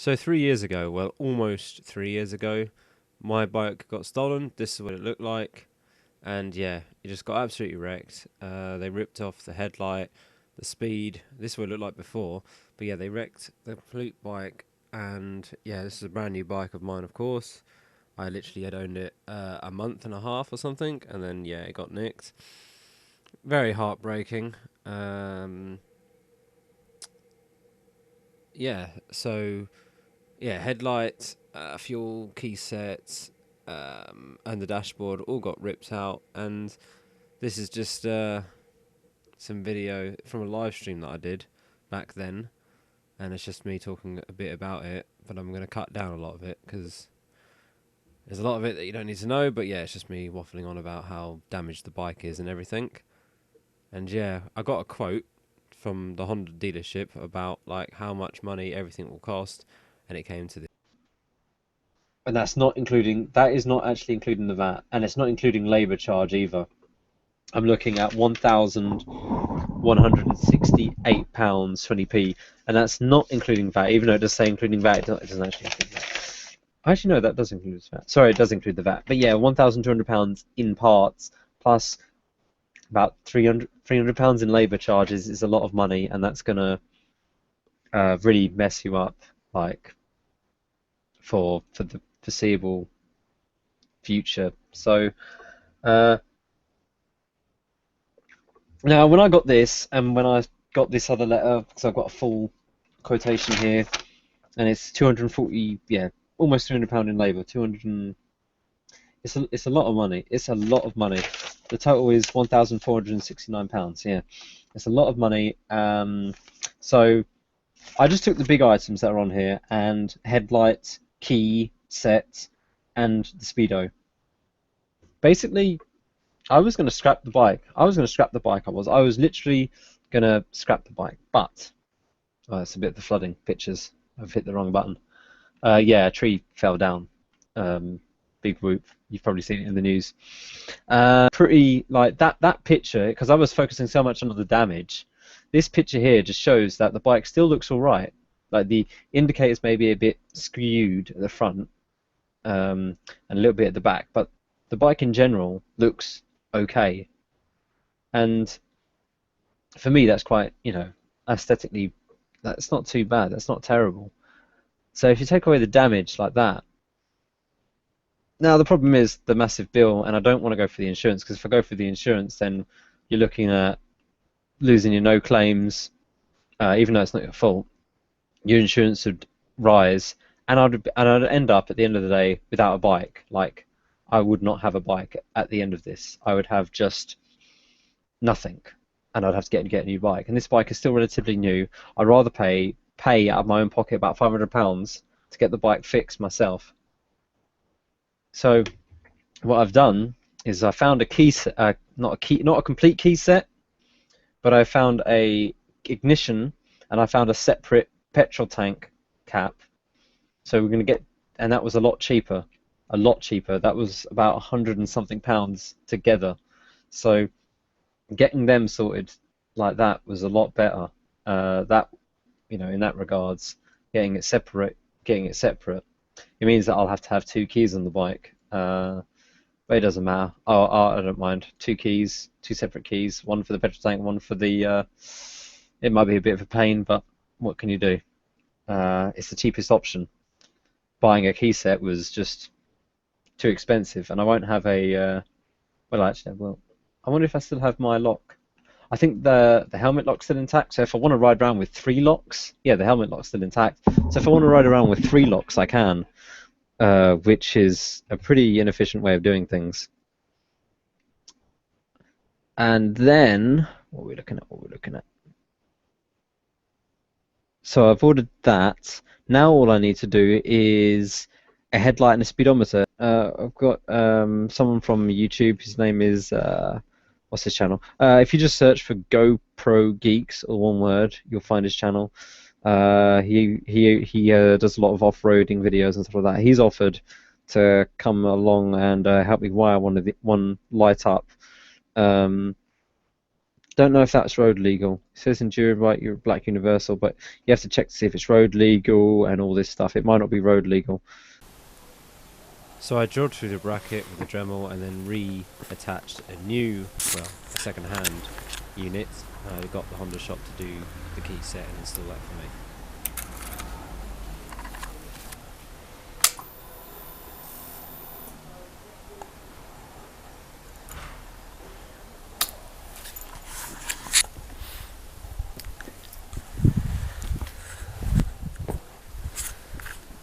So 3 years ago, well, almost 3 years ago, my bike got stolen. This is what it looked like, and yeah, it just got absolutely wrecked. They ripped off the headlight, the speed. This is what it looked like before, but yeah, they wrecked the complete bike. And yeah, this is a brand new bike of mine, of course. I literally had owned it a month and a half or something, and then yeah, it got nicked. Very heartbreaking. Um, yeah, so yeah, headlight, fuel, key sets, and the dashboard all got ripped out. And this is just some video from a live stream that I did back then, and it's just me talking a bit about it. But I'm going to cut down a lot of it because there's a lot of it that you don't need to know. But yeah, it's just me waffling on about how damaged the bike is and everything. And yeah, I got a quote from the Honda dealership about like how much money everything will cost, and it came to this. And that is not actually including the VAT, and it's not including labour charge either. I'm looking at £1,168 20p, and that's not including VAT. Even though it does say including VAT, it doesn't actually include VAT. Actually, no, that does include VAT. Sorry, it does include the VAT. But yeah, £1,200 in parts plus about £300 in labour charges is a lot of money, and that's gonna really mess you up, like for the foreseeable future. So. Uh, Now, when I got this, and when I got this other letter, because I've got a full quotation here, and it's 240, yeah, almost £300 in labour. 200, it's a lot of money. It's a lot of money. The total is £1,469. Yeah, it's a lot of money. So I just took the big items that are on here, and headlight, key, set, and the speedo. Basically, I was going to scrap the bike. I was going to scrap the bike. I was literally going to scrap the bike. But it's a bit of the flooding pictures. I've hit the wrong button. Yeah, a tree fell down. Big whoop. You've probably seen it in the news. Pretty like that picture, because I was focusing so much on the damage. This picture here just shows that the bike still looks all right. Like the indicators may be a bit skewed at the front, and a little bit at the back, but the bike in general looks okay. And for me, that's quite, aesthetically, that's not too bad. That's not terrible. So if you take away the damage like that, now the problem is the massive bill, and I don't want to go for the insurance, because if I go for the insurance, then you're looking at losing your no claims, even though it's not your fault. Your insurance would rise, and I'd end up at the end of the day without a bike. Like, I would not have a bike at the end of this. I would have just nothing, and I'd have to get a new bike. And this bike is still relatively new. I'd rather pay out of my own pocket about £500 to get the bike fixed myself. So what I've done is I found a key set, not a complete key set, but I found a ignition, and I found a separate petrol tank cap. So we're going to get, and that was a lot cheaper. A lot cheaper. That was about 100 and something pounds together. So getting them sorted like that was a lot better. That, in that regards, getting it separate, it means that I'll have to have two keys on the bike. But it doesn't matter. I don't mind. Two keys, two separate keys. One for the petrol tank, one for the. It might be a bit of a pain, but what can you do? It's the cheapest option. Buying a key set was just too expensive, and I won't have a. Well, actually, I will. I wonder if I still have my lock. I think the helmet lock's still intact. So if I want to ride around with 3 locks, yeah, the helmet lock's still intact. So if I want to ride around with 3 locks, I can, which is a pretty inefficient way of doing things. And then what are we looking at? So I've ordered that. Now all I need to do is a headlight and a speedometer. I've got someone from YouTube. His name is what's his channel? If you just search for GoPro Geeks, or one word, you'll find his channel. He does a lot of off-roading videos and stuff like that. He's offered to come along and help me wire one light up. Don't know if that's road legal. It says Enduro Bike, you're Black Universal, but you have to check to see if it's road legal and all this stuff. It might not be road legal. So I drilled through the bracket with the Dremel and then reattached a new, well, a second-hand unit. I got the Honda shop to do the key set and install that for me.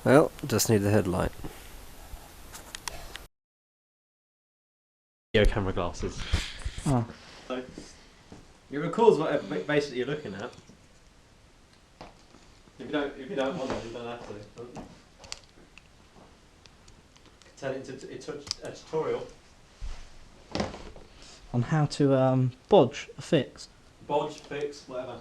Well, just need the headlight. Video camera glasses. Oh. So, it records what basically you're looking at. If you don't want to, you don't have to. Turn it into a tutorial. On how to bodge a fix. Bodge, fix, whatever.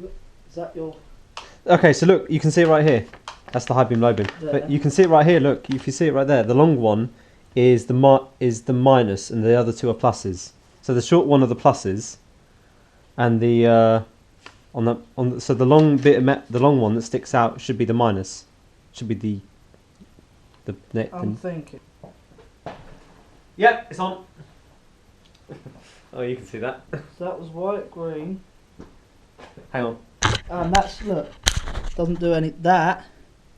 Is that your... Okay, so look, you can see it right here. That's the high beam, low beam. There. But you can see it right here. Look, if you see it right there, the long one is the minus, and the other two are pluses. So the short one are the pluses, and the so the long bit the long one that sticks out should be the minus. Should be the I'm thinking. Yep, it's on. Oh, you can see that. That was white, green. Hang on. And that's, look, doesn't do any... That,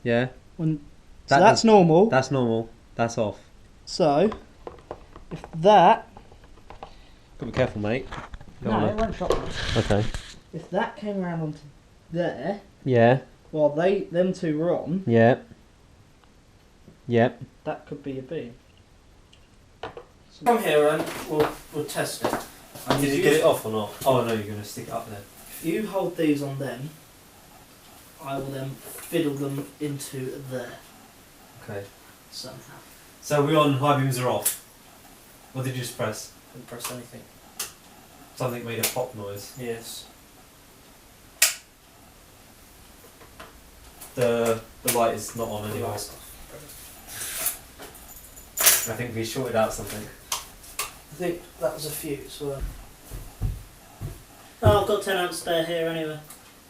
Yeah. when... That So that's normal. That's normal. That's off. So, if that... Gotta be careful, mate. No, it won't shut me. Okay. If that came around onto there, Yeah. while them two were on, Yeah. Yeah. that could be a beam. So come here and we'll test it. And Did you get it off or not? Oh no, you're going to stick it up there. If you hold these on them, I will then fiddle them into there Okay. somehow. So we're on high beams are off. What did you just press? Didn't press anything. Something made a pop noise. Yes. The light is not on anyway. Lights off. I think we shorted out something. I think that was a fuse. Oh, I've got 10 amps spare here anyway.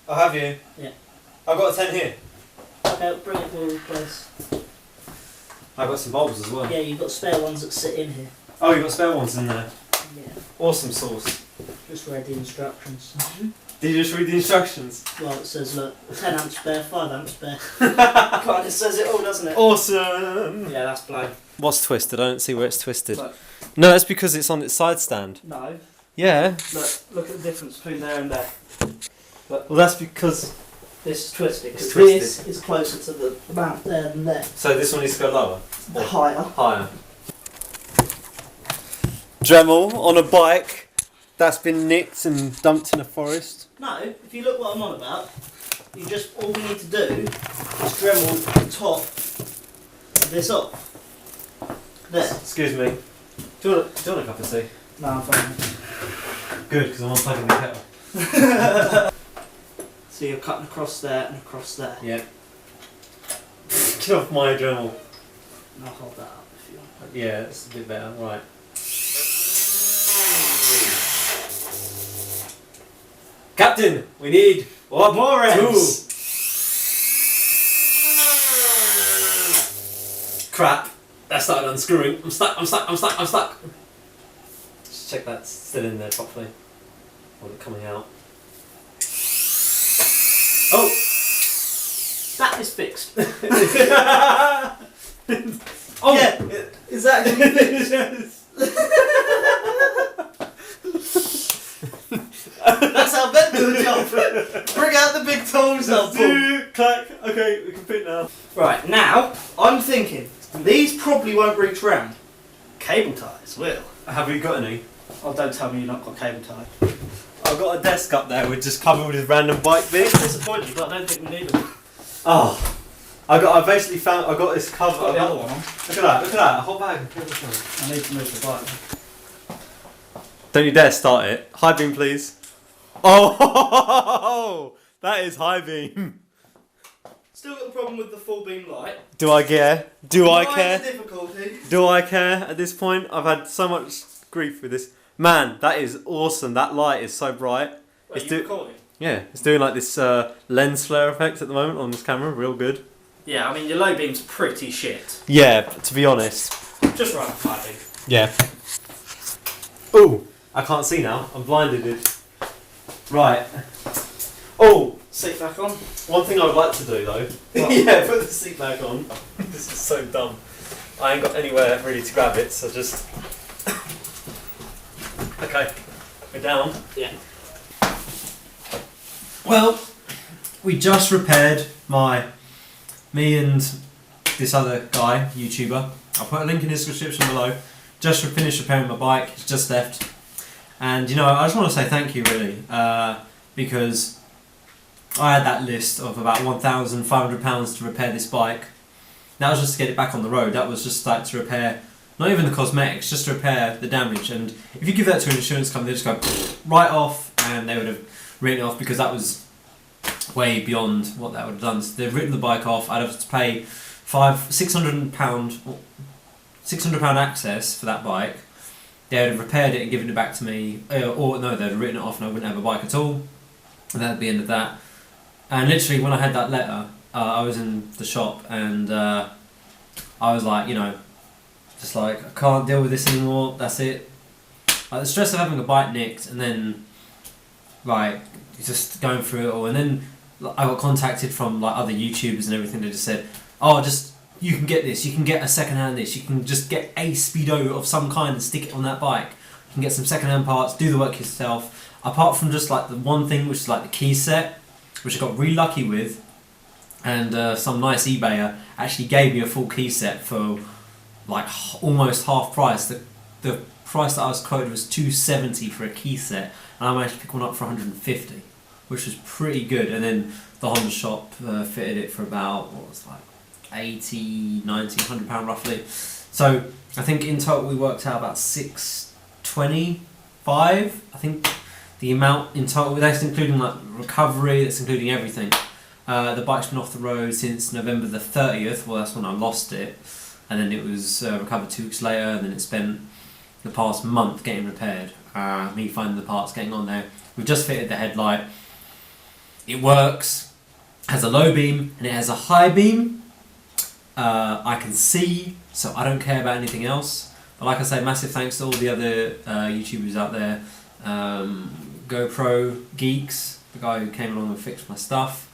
Oh, have you? Yeah. I've got a 10 here. Okay, bring it, we'll replace. I've got some bulbs as well. Yeah, you've got spare ones that sit in here. Oh, you've got spare ones in there. Yeah. Awesome sauce. Just read the instructions. Did you just read the instructions? Well, it says, look, 10 amps spare, 5 amps spare. God, it says it all, doesn't it? Awesome! Yeah, that's blown. What's twisted? I don't see where it's twisted. Look. No, that's because it's on its side stand. No. Yeah. Look at the difference between there and there. Well, that's because... This is twisted, It's because twisted. this is closer to the mount there than there. So this one needs to go lower? Or Higher. higher? Dremel on a bike that's been nicked and dumped in a forest. No, if you look what I'm on about, you just, all we need to do is Dremel the top of this off. There. Excuse me. Do you want a cup of tea? No, I'm fine. Good, because I'm unplugging the kettle. So you're cutting across there and across there. Yeah. Get off my Dremel. And I'll hold that up if you want. Yeah, that's a bit better. Right. Captain, we need More ends. Crap. That started unscrewing. I'm stuck. Just check that's still in there properly. Or it coming out. Oh! That is fixed. Oh! Yeah, exactly. That's how Ben do the job. Bring out the big tools now. Clack. Okay, we can fit now. Right, now, I'm thinking, these probably won't reach round. Cable ties will. Have we got any? Oh, don't tell me you've not got cable tie. I've got a desk up there with just covered with random bike bits. Disappointed, but I don't think we need them. Oh, I got this cover. Got the other one on. Look at that, a whole bag. I need to move the bike. Don't you dare start it. High beam, please. Oh, that is high beam. Still got the problem with the full beam light. Do I care? Do I Why care? the difficulty? Do I care at this point? I've had so much grief with this. Man, that is awesome. That light is so bright. Wait, you recording? Yeah, it's doing like this lens flare effect at the moment on this camera. Real good. Yeah, I mean, your low beam's pretty shit. Yeah, to be honest. Just run high beam. Yeah. Ooh, I can't see now. I'm blinded. Right. Oh, Seat back on. one thing I would like to do though. Yeah, put the seat back on. This is so dumb. I ain't got anywhere really to grab it, so just. Okay, we're down. Yeah. Well, we just repaired me and this other guy, YouTuber. I'll put a link in the description below. Just finished repairing my bike. It's just left. And, you know, I just want to say thank you, really. Because I had that list of about £1,500 to repair this bike. That was just to get it back on the road. That was just like to repair, not even the cosmetics, just to repair the damage. And if you give that to an insurance company, they just go right off, and they would have written it off because that was way beyond what that would have done. So they've written the bike off. I'd have to pay £600 access for that bike. They would have repaired it and given it back to me, or no, they'd have written it off and I wouldn't have a bike at all. And that'd be the end of that. And literally, when I had that letter, I was in the shop and I was like, you know, just like, I can't deal with this anymore. That's it. Like, the stress of having a bike nicked and then, like, just going through it all. And then I got contacted from like other YouTubers and everything. They just said, "Oh, just you can get this. You can get a second-hand this. You can just get a speedo of some kind and stick it on that bike. You can get some second-hand parts. Do the work yourself." Apart from just like the one thing, which is like the key set, which I got really lucky with, and some nice eBayer actually gave me a full key set for like almost half price. The price that I was quoted was $270 for a key set, and I managed to pick one up for $150, which was pretty good. And then the Honda shop fitted it for about, what was it, like 80, 90, £100 roughly. So I think in total we worked out about $625. I think the amount in total, that's including like recovery, that's including everything. The bike's been off the road since November the 30th. Well, that's when I lost it, and then it was recovered 2 weeks later, and then it spent the past month getting repaired. Me finding the parts, getting on there. We've just fitted the headlight. It works, has a low beam and it has a high beam. I can see, so I don't care about anything else. But like I say, massive thanks to all the other YouTubers out there. GoPro Geeks, the guy who came along and fixed my stuff.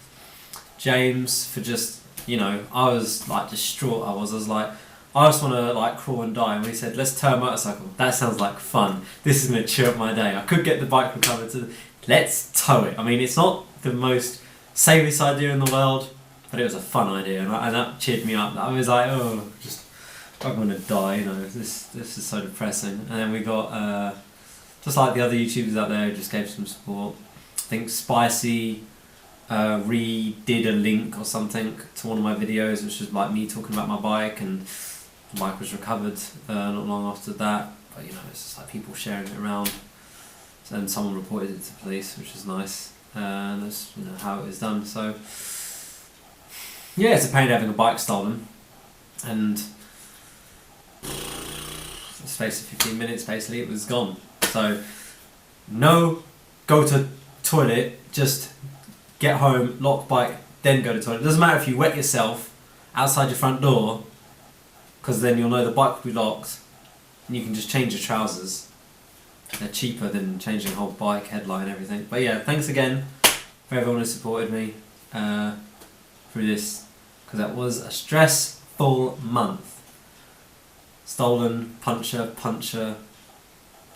James, for just, you know, I was like distraught. I was like, I just want to like crawl and die. And when he said, "Let's tow a motorcycle," that sounds like fun. This is going to cheer up my day. I could get the bike recovered to, let's tow it. I mean, it's not the most safest idea in the world, but it was a fun idea, and that cheered me up. I was like, oh, I'm going to die, you know, this is so depressing. And then we got, just like the other YouTubers out there who just gave some support. I think Spicy redid a link or something to one of my videos, which was like me talking about my bike, and the bike was recovered not long after that. But you know, it's just like people sharing it around, and someone reported it to police, which is nice, and that's, you know, how it was done. So yeah, it's a pain having a bike stolen, and in the space of 15 minutes basically it was gone. So no go to toilet, just get home, lock bike, then go to toilet. It doesn't matter if you wet yourself outside your front door, because then you'll know the bike will be locked and you can just change your trousers. They're cheaper than changing the whole bike, headlight and everything. But yeah, thanks again for everyone who supported me through this, because that was a stressful month. Stolen, puncher,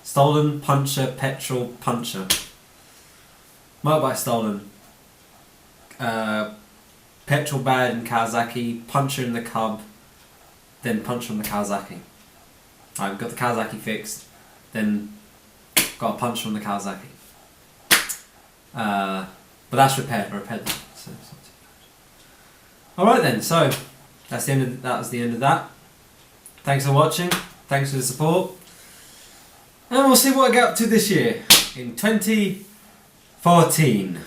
stolen, puncher, petrol, puncher. Motorbike stolen. Petrol bad in Kawasaki, puncher in the Cub, then puncher on the Kawasaki. I've got the Kawasaki fixed, then got a puncher on the Kawasaki. But that's repaired. I repaired that, so it's not too bad. Alright then, so that was the end of that. Thanks for watching, thanks for the support, and we'll see what I get up to this year in 2014.